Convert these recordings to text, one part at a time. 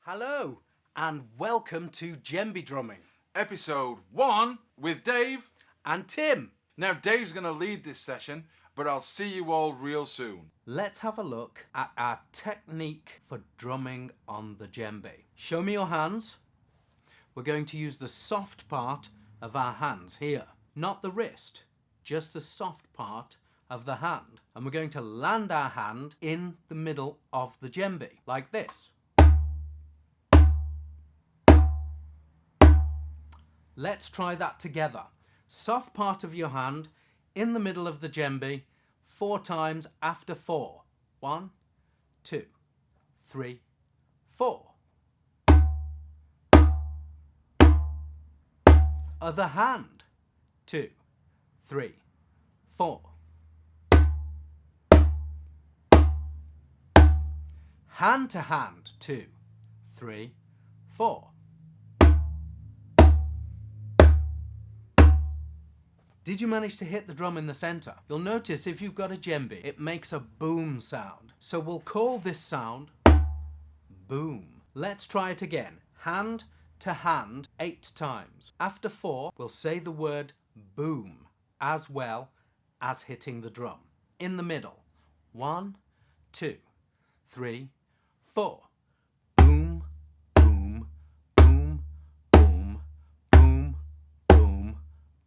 Hello and welcome to Djembe drumming. Episode 1 with Dave. And Tim. Now Dave's going to lead this session, but I'll see you all real soon. Let's have a look at our technique for drumming on the djembe. Show me your hands. We're going to use the soft part of our hands here, not the wrist, just the soft part of the hand. And we're going to land our hand in the middle of the djembe, like this. Let's try that together. Soft part of your hand in the middle of the djembe, 4 times after 4. 1, 2, 3, 4. Other hand. 2, 3, 4. Hand to hand. 2, 3, 4. Did you manage to hit the drum in the center? You'll notice if you've got a djembe, it makes a boom sound. So we'll call this sound boom. Let's try it again. Hand to hand 8 times. After 4, we'll say the word boom as well as hitting the drum. In the middle. 1, 2, 3, 4. Boom, boom, boom, boom, boom, boom,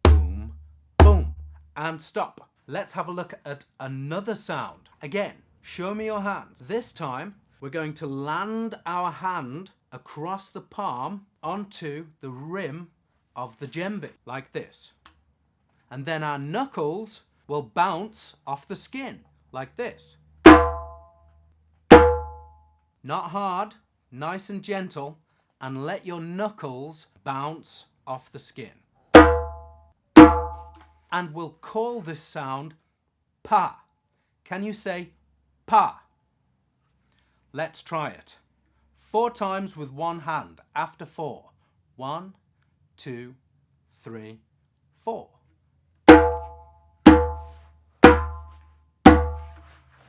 boom, boom. And stop. Let's have a look at another sound. Again, show me your hands. This time, we're going to land our hand across the palm onto the rim of the djembe, like this. And then our knuckles will bounce off the skin, like this. Not hard, nice and gentle, and let your knuckles bounce off the skin. And we'll call this sound pa. Can you say pa? Let's try it. 4 times with one hand after 4. 1, 2, 3, 4.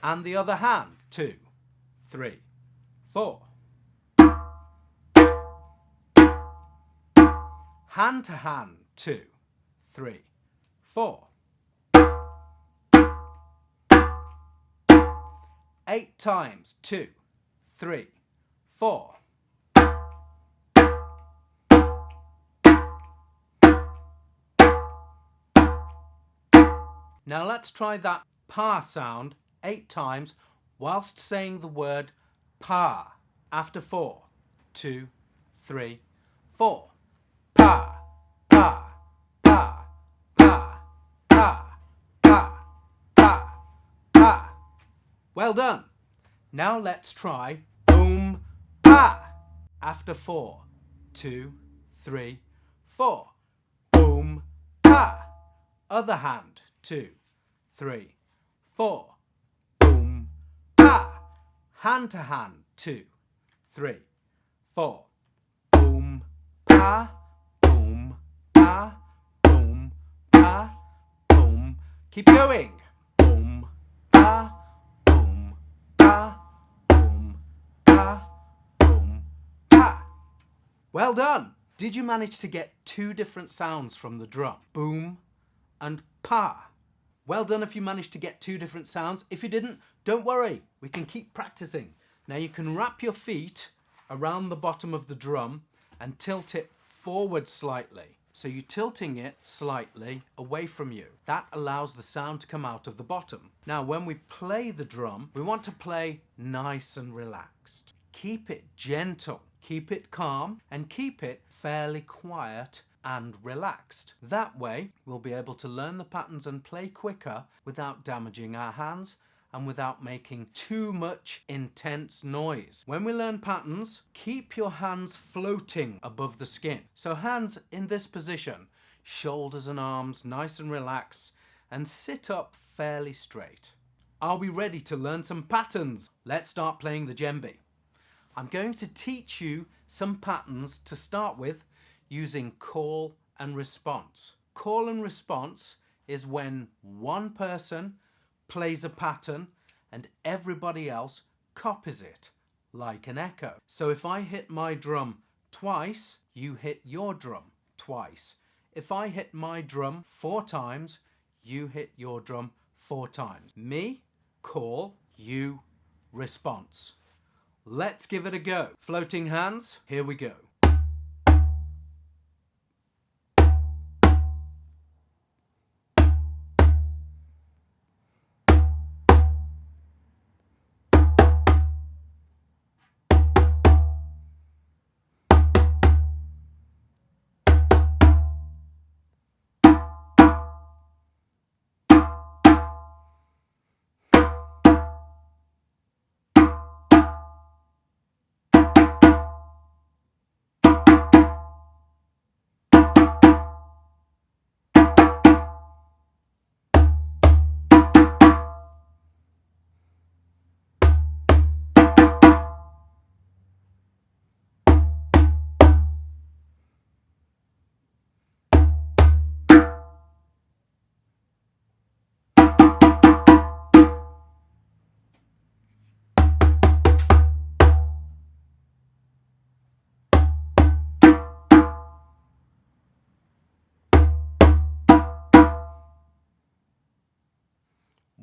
And the other hand. 2, 3, 4. Hand to hand. 2, 3, 4. 8 times. 2, 3, 4. Now let's try that pa sound 8 times whilst saying the word pa after 4. 2, 3, 4. Pa, pa, pa, pa, pa, pa, pa, pa. Well done. Now let's try boom, pa after 4. 2, 3, 4. Boom, pa. Other hand. 2, 3, 4. Boom, pa. Hand to hand. 2, 3, 4. Boom, pa, boom, pa, boom, pa, boom. Keep going. Boom, pa, boom, pa, boom, pa, boom, pa. Well done. Did you manage to get 2 different sounds from the drum? Boom and pa. Well done if you managed to get 2 different sounds. If you didn't, don't worry. We can keep practicing. Now you can wrap your feet around the bottom of the drum and tilt it forward slightly. So you're tilting it slightly away from you. That allows the sound to come out of the bottom. Now when we play the drum, we want to play nice and relaxed. Keep it gentle, keep it calm, and keep it fairly quiet and relaxed. That way, we'll be able to learn the patterns and play quicker without damaging our hands and without making too much intense noise. When we learn patterns, keep your hands floating above the skin. So hands in this position, shoulders and arms nice and relaxed, and sit up fairly straight. Are we ready to learn some patterns? Let's start playing the djembe. I'm going to teach you some patterns to start with using call and response. Call and response is when one person plays a pattern and everybody else copies it, like an echo. So if I hit my drum twice, you hit your drum twice. If I hit my drum 4 times, you hit your drum 4 times. Me, call, you, response. Let's give it a go. Floating hands, here we go.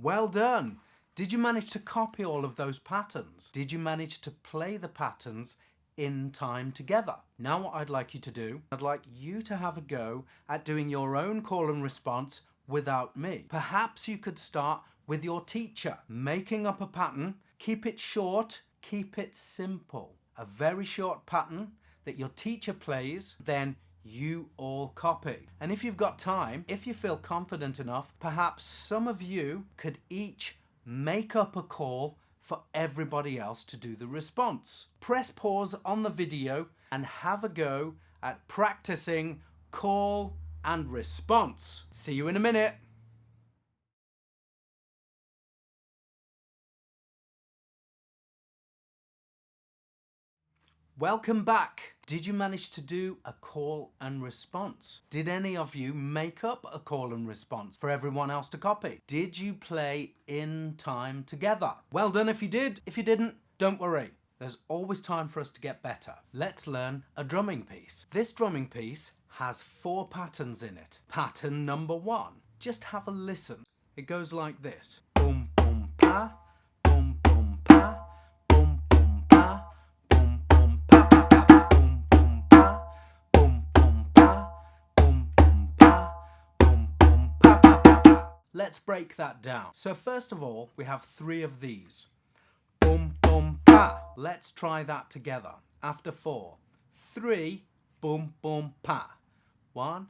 Well done! Did you manage to copy all of those patterns? Did you manage to play the patterns in time together? Now what I'd like you to do, I'd like you to have a go at doing your own call and response without me. Perhaps you could start with your teacher, making up a pattern. Keep it short, keep it simple. A very short pattern that your teacher plays, then you all copy. And if you've got time, if you feel confident enough, perhaps some of you could each make up a call for everybody else to do the response. Press pause on the video and have a go at practicing call and response. See you in a minute. Welcome back. Did you manage to do a call and response? Did any of you make up a call and response for everyone else to copy? Did you play in time together? Well done if you did. If you didn't, don't worry. There's always time for us to get better. Let's learn a drumming piece. This drumming piece has 4 patterns in it. Pattern number 1. Just have a listen. It goes like this. Boom, boom, pa. Boom, boom, pa. Boom, boom, pa. Boom, boom, pa, pa, pa, pa. Boom, boom, pa. Boom, boom, pa. Boom, boom, pa. Boom, boom, pa, pa, pa, pa. Let's break that down. So first of all, we have 3 of these. Boom, boom, pa. Let's try that together. After 4. 3, boom, boom, pa. 1,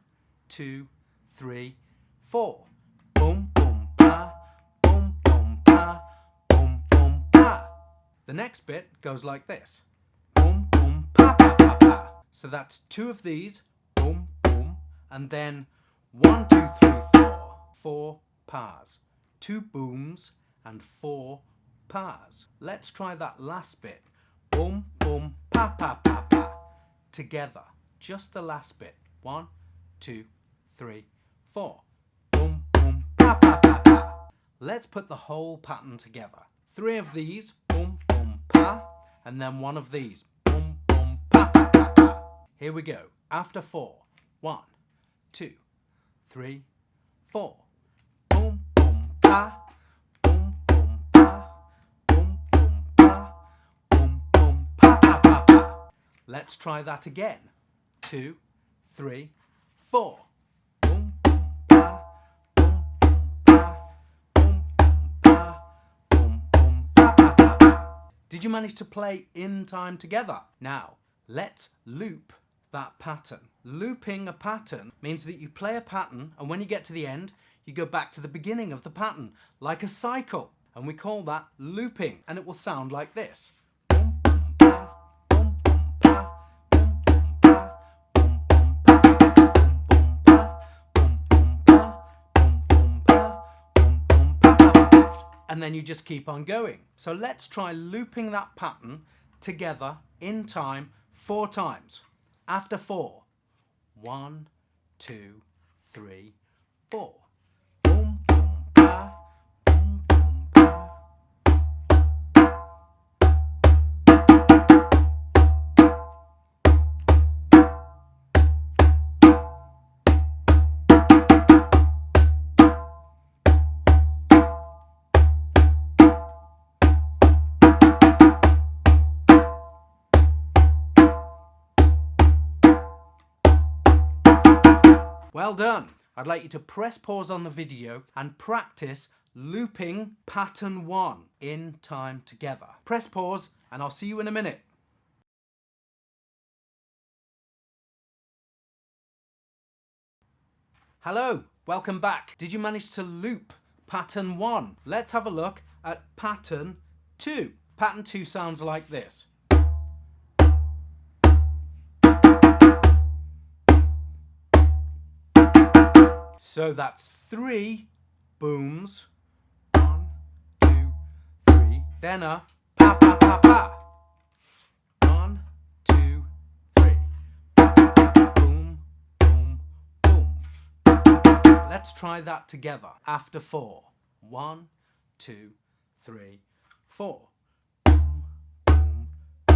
2, 3, 4. Boom, boom, pa. Boom, boom, pa. Boom, boom, pa. The next bit goes like this. Boom, boom, pa, pa, pa, pa. So that's 2 of these. Boom, boom. And then 1, 2, 3, 4. 4 pas. 2 booms and 4 pas. Let's try that last bit. Boom, boom, pa, pa, pa, pa. Together. Just the last bit. 1, 2, 3, 4. Boom, boom, pa, pa, pa, pa. Let's put the whole pattern together. 3 of these. Boom, boom, pa. And then 1 of these. Boom, boom, pa, pa, pa, pa. Here we go. After 4. 1, 2, 3, 4. Boom, boom, pa. Boom, boom, pa. Boom, boom, pa. Boom, boom, pa, pa, pa, pa. Let's try that again. 2, 3, 4. Boom, boom, pa. Boom, boom, pa. Boom, boom, pa. Boom, boom, pa, pa, pa, pa. Did you manage to play in time together? Now, let's loop that pattern. Looping a pattern means that you play a pattern, and when you get to the end, you go back to the beginning of the pattern, like a cycle. And we call that looping, and it will sound like this. Boom, boom, pa. Boom, boom, pa. Boom, boom, pa. Boom, boom, pa, pa, pa, pa. Boom, boom, pa. Boom, boom, pa. Boom, boom, pa. Boom, boom, pa, pa, pa, pa. And then you just keep on going. So let's try looping that pattern together in time 4 times. After 4. 1, 2, 3, 4. Boom, boom, pa. Boom, boom, pa. Well done. I'd like you to press pause on the video and practice looping pattern 1 in time together. Press pause and I'll see you in a minute. Hello, welcome back. Did you manage to loop pattern 1? Let's have a look at pattern 2. Pattern 2 sounds like this. So that's 3 booms. 1, 2, 3. Then a pa pa pa pa. 1, 2, 3. Pa pa pa pa. Boom, boom, boom. Pa, pa, pa, pa. Let's try that together after 4. 1, 2, 3, 4. Boom, boom,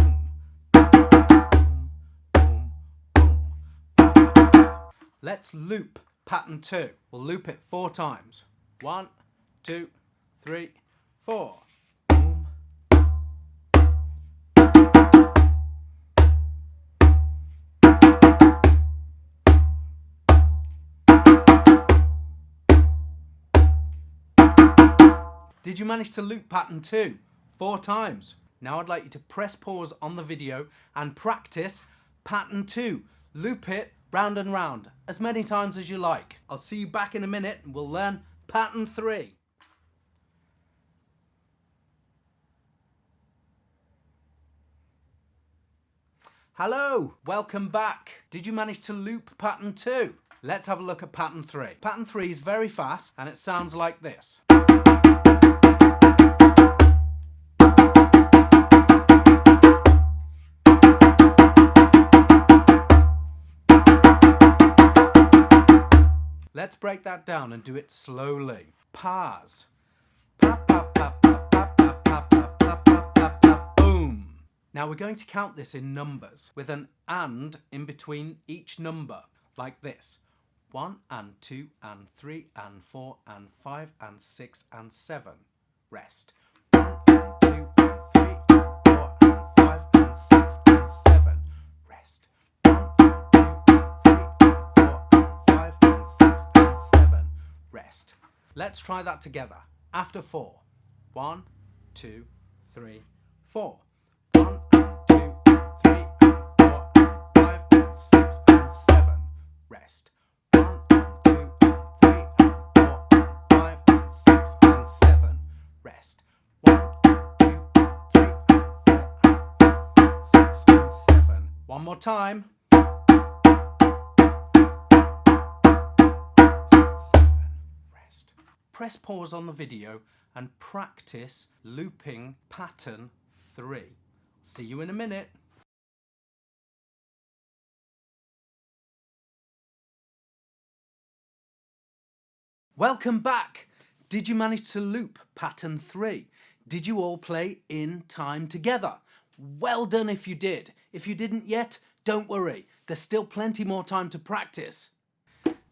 boom. Pa, pa, pa, pa. Boom, boom, boom. Pa, pa, pa, pa. Let's loop pattern 2. We'll loop it 4 times. 1, 2, 3, 4. Boom. Did you manage to loop pattern 2 4 times? Now I'd like you to press pause on the video and practice pattern 2. Loop it round and round as many times as you like. I'll see you back in a minute and we'll learn pattern 3. Hello, welcome back. Did you manage to loop pattern 2? Let's have a look at pattern 3. Pattern 3 is very fast and it sounds like this. Let's break that down and do it slowly. Pars. Pa pa pa pa pa pa pa pa pa pa pa boom. Now we're going to count this in numbers with an and in between each number, like this. 1 and 2 and 3 and 4 and 5 and 6 and 7. Rest. 1 and 2 and 3 and 4 and 5 and 6 and 7. Rest. 1 and 2 and 3 and 4 and 5 and 6 and 7. Rest. Let's try that together. After 4. 1, 2, 3, 4. 1 and 2 and 3 and 4 and 5 and 6 and 7. Rest. 1 and 2 and 3 and 4 and 5 and 6 and 7. Rest. 1 and 2 and 3 and 4 and 6 and 7. One more time. 7. Rest. Press pause on the video and practice looping pattern 3. See you in a minute. Welcome back. Did you manage to loop pattern 3? Did you all play in time together? Well done if you did. If you didn't yet, don't worry. There's still plenty more time to practice.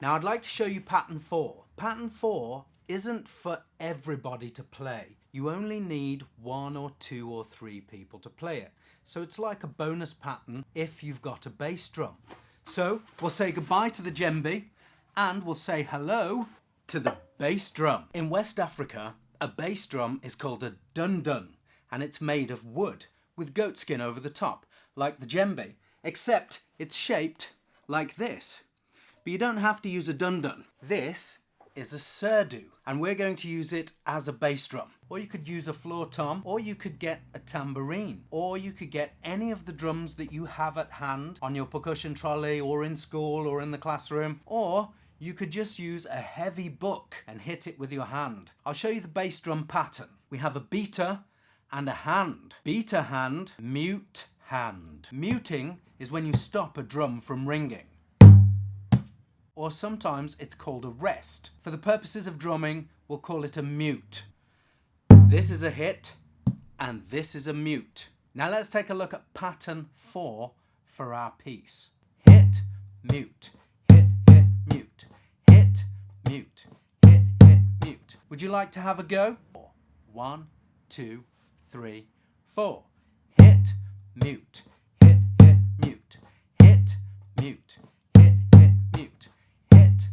Now I'd like to show you pattern 4. Pattern 4 isn't for everybody to play. You only need 1 or 2 or 3 people to play it. So it's like a bonus pattern if you've got a bass drum. So we'll say goodbye to the djembe and we'll say hello to the bass drum. In West Africa, a bass drum is called a dun-dun and it's made of wood with goat skin over the top, like the djembe, except it's shaped like this. But you don't have to use a dun-dun. This is a surdu and we're going to use it as a bass drum. Or you could use a floor tom, or you could get a tambourine, or you could get any of the drums that you have at hand on your percussion trolley or in school or in the classroom, or you could just use a heavy book and hit it with your hand. I'll show you the bass drum pattern. We have a beater and a hand. Beater hand, mute hand. Muting is when you stop a drum from ringing. Or sometimes it's called a rest. For the purposes of drumming, we'll call it a mute. This is a hit and this is a mute. Now let's take a look at pattern 4 for our piece. Hit, mute, hit, hit, mute, hit, mute, hit, hit, mute. Would you like to have a go? 1, 2, 3, 4. Hit, mute, hit, hit, mute, hit, mute, hit, hit, mute, hit,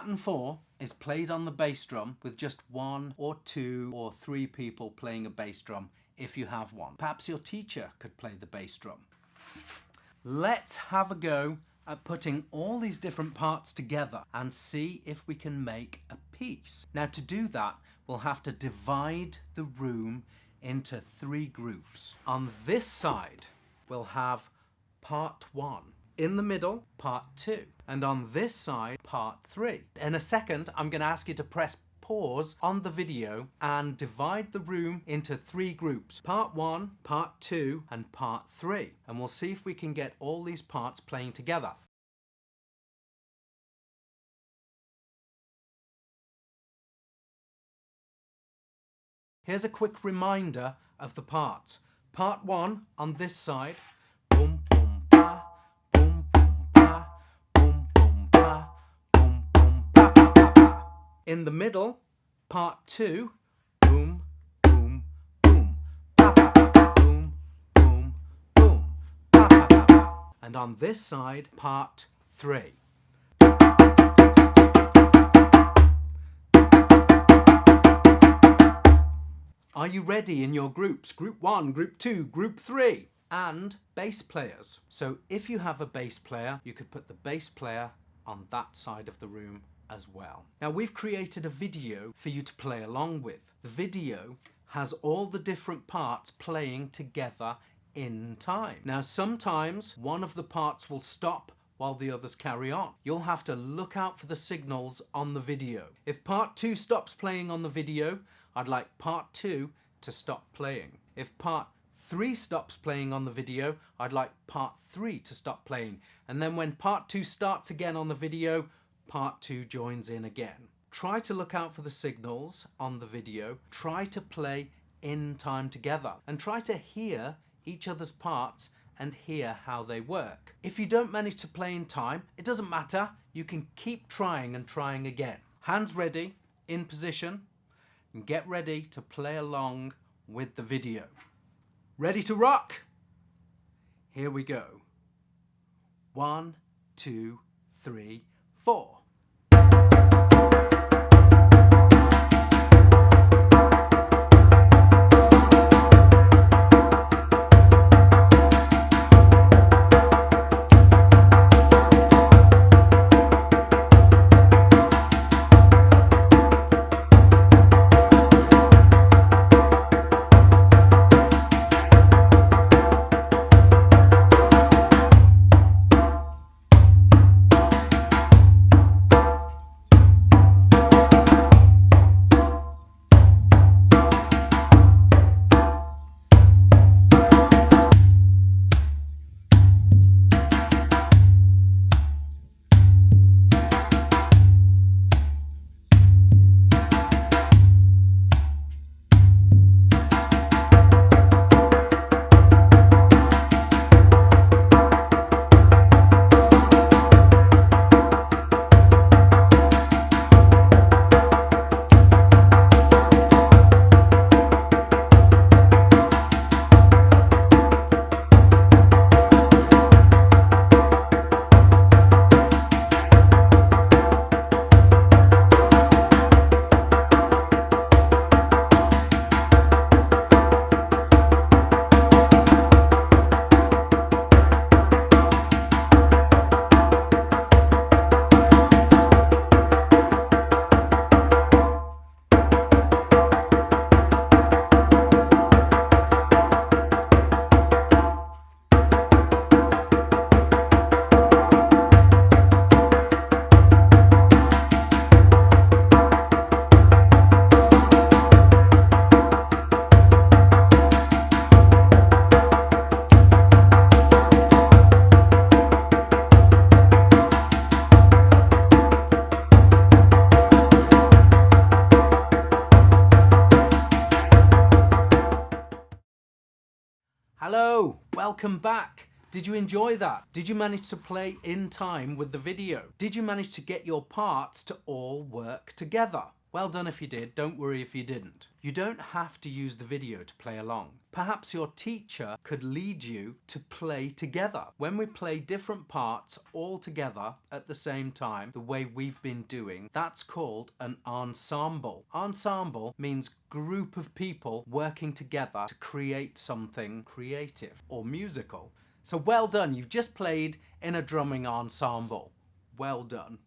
pattern 4 is played on the bass drum with just 1 or 2 or 3 people playing a bass drum if you have one. Perhaps your teacher could play the bass drum. Let's have a go at putting all these different parts together and see if we can make a piece. Now, to do that, we'll have to divide the room into 3 groups. On this side, we'll have part 1. In the middle, part 2. And on this side, part 3. In a second, I'm going to ask you to press pause on the video and divide the room into 3 groups. Part 1, part 2, and part 3. And we'll see if we can get all these parts playing together. Here's a quick reminder of the parts. Part 1 on this side. Boom, boom, pa, boom, boom, pa, boom, boom, pa, boom, boom, pa, pa, pa, pa. In the middle, part 2. Boom, boom, boom, pa, pa, pa, pa, boom, boom, boom, pa, pa, pa, pa. And on this side, part 3. Are you ready in your groups? Group 1, Group 2, Group 3, and bass players. So if you have a bass player, you could put the bass player on that side of the room as well. Now, we've created a video for you to play along with. The video has all the different parts playing together in time. Now, sometimes one of the parts will stop while the others carry on. You'll have to look out for the signals on the video. If part 2 stops playing on the video, I'd like part 2 to stop playing. If part 3 stops playing on the video, I'd like part 3 to stop playing. And then when part 2 starts again on the video, part 2 joins in again. Try to look out for the signals on the video. Try to play in time together and try to hear each other's parts and hear how they work. If you don't manage to play in time, it doesn't matter. You can keep trying and trying again. Hands ready, in position, and get ready to play along with the video. Ready to rock? Here we go. 1, 2, 3, 4. Hello, welcome back. Did you enjoy that? Did you manage to play in time with the video? Did you manage to get your parts to all work together? Well done if you did, don't worry if you didn't. You don't have to use the video to play along. Perhaps your teacher could lead you to play together. When we play different parts all together at the same time, the way we've been doing, that's called an ensemble. Ensemble means group of people working together to create something creative or musical. So well done, you've just played in a drumming ensemble. Well done.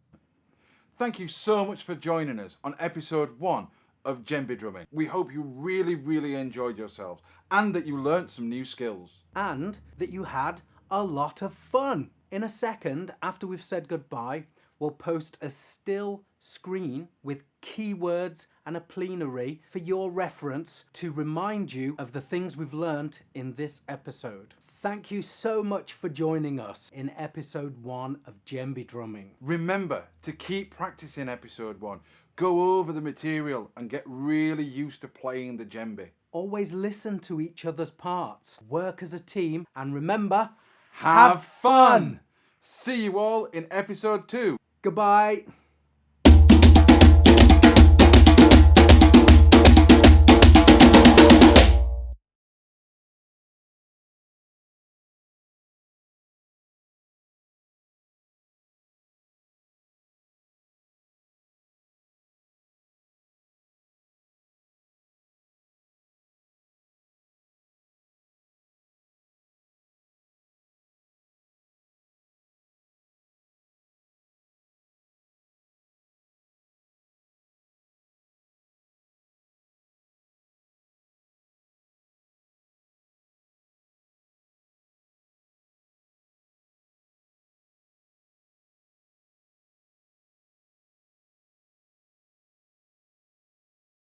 Thank you so much for joining us on episode 1 of Djembe Drumming. We hope you really enjoyed yourselves and that you learnt some new skills. And that you had a lot of fun. In a second, after we've said goodbye, we'll post a still screen with keywords and a plenary for your reference to remind you of the things we've learnt in this episode. Thank you so much for joining us in episode 1 of Djembe Drumming. Remember to keep practicing episode 1. Go over the material and get really used to playing the djembe. Always listen to each other's parts, work as a team, and remember, Have fun! See you all in episode 2. Goodbye.